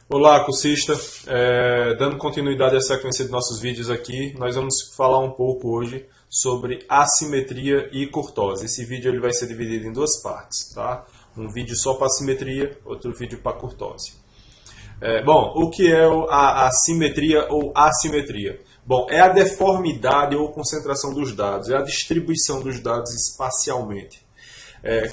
Olá, cursista. Dando continuidade à sequência de nossos vídeos aqui, nós vamos falar um pouco hoje sobre assimetria e curtose. Esse vídeo ele vai ser dividido em duas partes, tá? Um vídeo só para assimetria, outro vídeo para curtose. Bom, o que é a assimetria ou assimetria? Bom, é a deformidade ou concentração dos dados, é a distribuição dos dados espacialmente.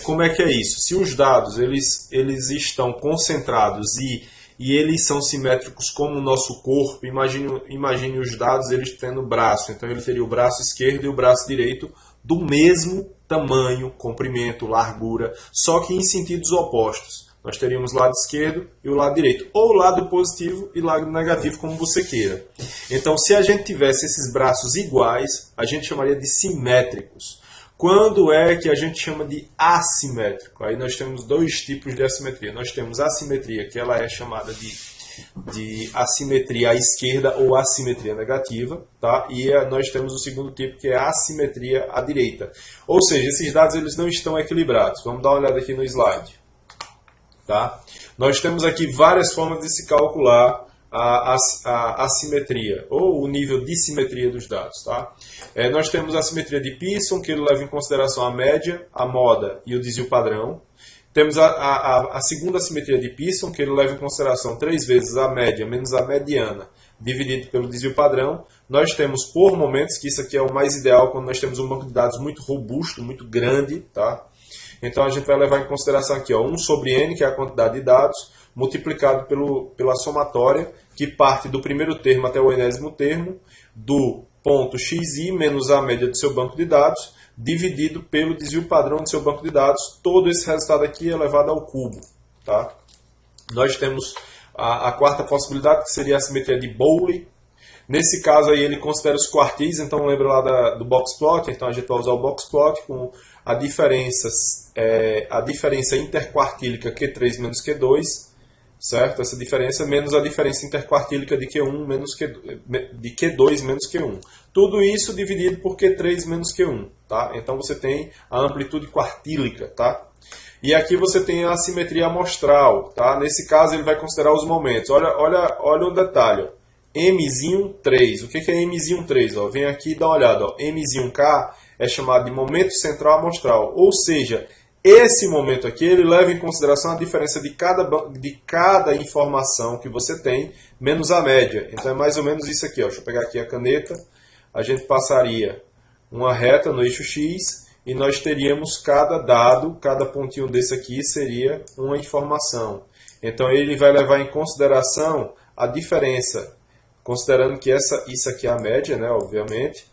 Como é que é isso? Se os dados eles estão concentrados e eles são simétricos como o nosso corpo, imagine os dados eles tendo braço, então ele teria o braço esquerdo e o braço direito do mesmo tamanho, comprimento, largura, só que em sentidos opostos. Nós teríamos o lado esquerdo e o lado direito, ou o lado positivo e o lado negativo, como você queira. Então, se a gente tivesse esses braços iguais, a gente chamaria de simétricos. Quando é que a gente chama de assimétrico? Aí nós temos dois tipos de assimetria. Nós temos a assimetria, que ela é chamada de assimetria à esquerda ou assimetria negativa, tá? E nós temos o segundo tipo, que é a assimetria à direita. Ou seja, esses dados eles não estão equilibrados. Vamos dar uma olhada aqui no slide. Tá? Nós temos aqui várias formas de se calcular a assimetria, ou o nível de simetria dos dados. Tá? Nós temos a simetria de Pearson, que ele leva em consideração a média, a moda e o desvio padrão. Temos a segunda simetria de Pearson, que ele leva em consideração 3 vezes a média menos a mediana, dividido pelo desvio padrão. Nós temos por momentos, que isso aqui é o mais ideal quando nós temos um banco de dados muito robusto, muito grande. Tá? Então a gente vai levar em consideração aqui 1 sobre n, que é a quantidade de dados, multiplicado pela somatória, que parte do primeiro termo até o enésimo termo, do ponto xi menos a média do seu banco de dados, dividido pelo desvio padrão do seu banco de dados. Todo esse resultado aqui é elevado ao cubo. Tá? Nós temos a quarta possibilidade, que seria a simetria de Bowley. Nesse caso aí ele considera os quartis, então lembra lá do box plot, então a gente vai usar o box plot com a diferença interquartílica Q3 menos Q2, certo? Essa diferença menos a diferença interquartílica de Q1 menos de Q2 menos Q1. Tudo isso dividido por Q3 menos Q1, tá? Então você tem a amplitude quartílica, tá? E aqui você tem a assimetria amostral, tá? Nesse caso ele vai considerar os momentos. Olha o detalhe, ó. M3. O que é M3? Ó, vem aqui e dá uma olhada. Ó. M1K é chamado de momento central amostral. Ou seja, esse momento aqui ele leva em consideração a diferença de cada informação que você tem, menos a média. Então é mais ou menos isso aqui. Ó. Deixa eu pegar aqui a caneta. A gente passaria uma reta no eixo X e nós teríamos cada dado, cada pontinho desse aqui seria uma informação. Então ele vai levar em consideração a diferença, considerando que isso aqui é a média, né, obviamente,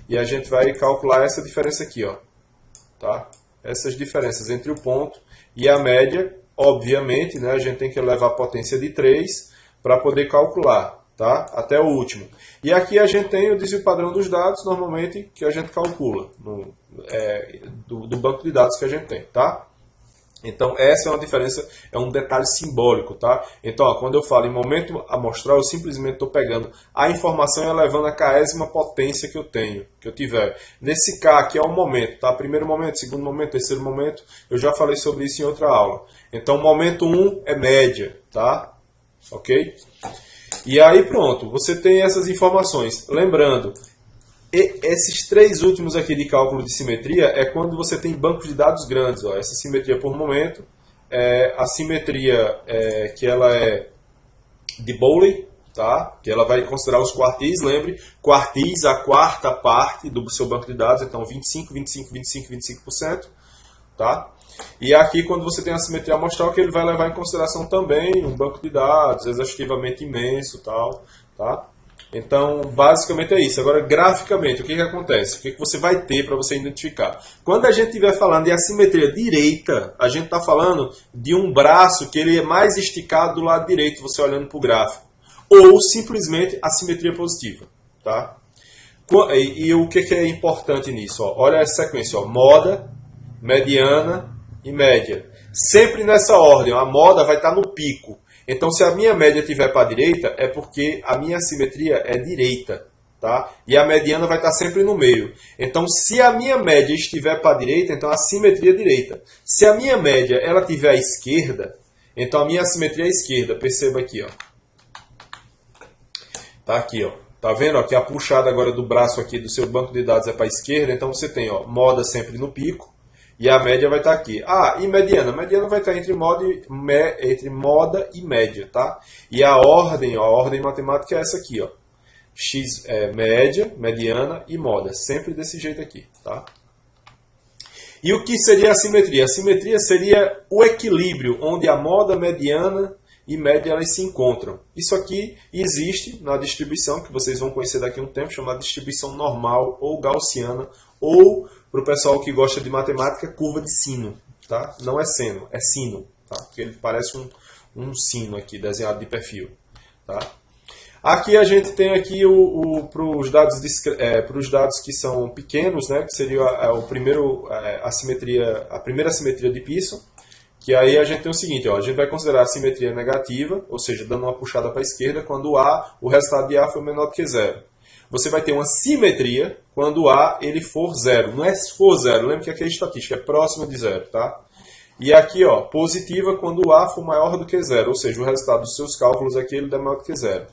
e a gente vai calcular essa diferença aqui, ó, tá? Essas diferenças entre o ponto e a média, obviamente, né, a gente tem que levar a potência de 3 para poder calcular, tá? Até o último. E aqui a gente tem o desvio padrão dos dados, normalmente, que a gente calcula do banco de dados que a gente tem, tá? Então, essa é uma diferença, é um detalhe simbólico, tá? Então, ó, quando eu falo em momento amostral, eu simplesmente estou pegando a informação e elevando a késima potência que eu tenho, que eu tiver. Nesse K aqui é o momento, tá? Primeiro momento, segundo momento, terceiro momento, eu já falei sobre isso em outra aula. Então, momento 1 é média, tá? Ok? E aí, pronto, você tem essas informações. Lembrando, esses 3 últimos aqui de cálculo de simetria é quando você tem bancos de dados grandes. Ó. Essa simetria por momento, a simetria que ela é de Bowley, tá? Que ela vai considerar os quartis, lembre, quartis a quarta parte do seu banco de dados, então 25, 25, 25, 25%. Tá? E aqui quando você tem a simetria amostral, que ele vai levar em consideração também um banco de dados exaustivamente imenso, tal, tá? Então, basicamente é isso. Agora, graficamente, o que acontece? O que você vai ter para você identificar? Quando a gente estiver falando de assimetria direita, a gente está falando de um braço que ele é mais esticado do lado direito, você olhando para o gráfico. Ou, simplesmente, assimetria positiva. Tá? E o que é importante nisso? Ó? Olha essa sequência. Ó. Moda, mediana e média. Sempre nessa ordem. A moda vai estar no pico. Então, se a minha média estiver para a direita, é porque a minha assimetria é direita. Tá? E a mediana vai estar sempre no meio. Então, se a minha média estiver para a direita, então a simetria é direita. Se a minha média ela estiver à esquerda, Então a minha assimetria é a esquerda, perceba aqui, ó. Tá aqui, ó. Tá vendo, ó, que a puxada agora do braço aqui do seu banco de dados é para a esquerda, então você tem, ó, moda sempre no pico e a média vai estar aqui. Ah, e mediana? Mediana vai estar entre moda e média, tá? E a ordem matemática é essa aqui, ó. X é média, mediana e moda, sempre desse jeito aqui, tá? E o que seria a simetria? A simetria seria o equilíbrio onde a moda, mediana e média elas se encontram. Isso aqui existe na distribuição, que vocês vão conhecer daqui a um tempo, chamada distribuição normal ou gaussiana, ou, para o pessoal que gosta de matemática, curva de sino. Tá? Não é seno, é sino, tá? Porque ele parece um sino aqui, desenhado de perfil. Tá? Aqui a gente tem aqui para os dados que são pequenos, né, que seria a primeira simetria de Pearson, que aí a gente tem o seguinte, ó, a gente vai considerar a simetria negativa, ou seja, dando uma puxada para a esquerda, quando o resultado de A for menor do que zero. Você vai ter uma simetria quando A ele for zero. Não é se for zero, lembra que aqui é estatística, é próximo de zero, tá? E aqui, ó, positiva quando o A for maior do que zero, ou seja, o resultado dos seus cálculos aqui ele é maior do que zero.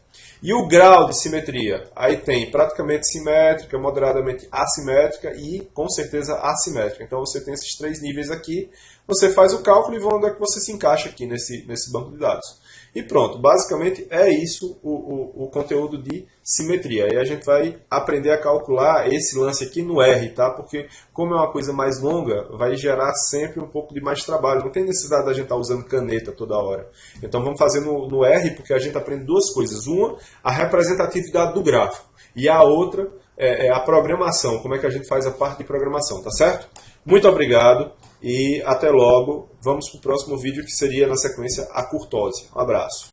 E o grau de simetria? Aí tem praticamente simétrica, moderadamente assimétrica e, com certeza, assimétrica. Então você tem esses três níveis aqui, você faz o cálculo e vê onde é que você se encaixa aqui nesse banco de dados. E pronto, basicamente é isso o conteúdo de simetria. Aí a gente vai aprender a calcular esse lance aqui no R, tá? Porque como é uma coisa mais longa, vai gerar sempre um pouco de mais trabalho. Não tem necessidade da gente estar usando caneta toda hora. Então vamos fazer no R, porque a gente aprende duas coisas. Uma, a representatividade do gráfico. E a outra é a programação, como é que a gente faz a parte de programação, tá certo? Muito obrigado. E até logo, vamos para o próximo vídeo que seria na sequência a curtose. Um abraço.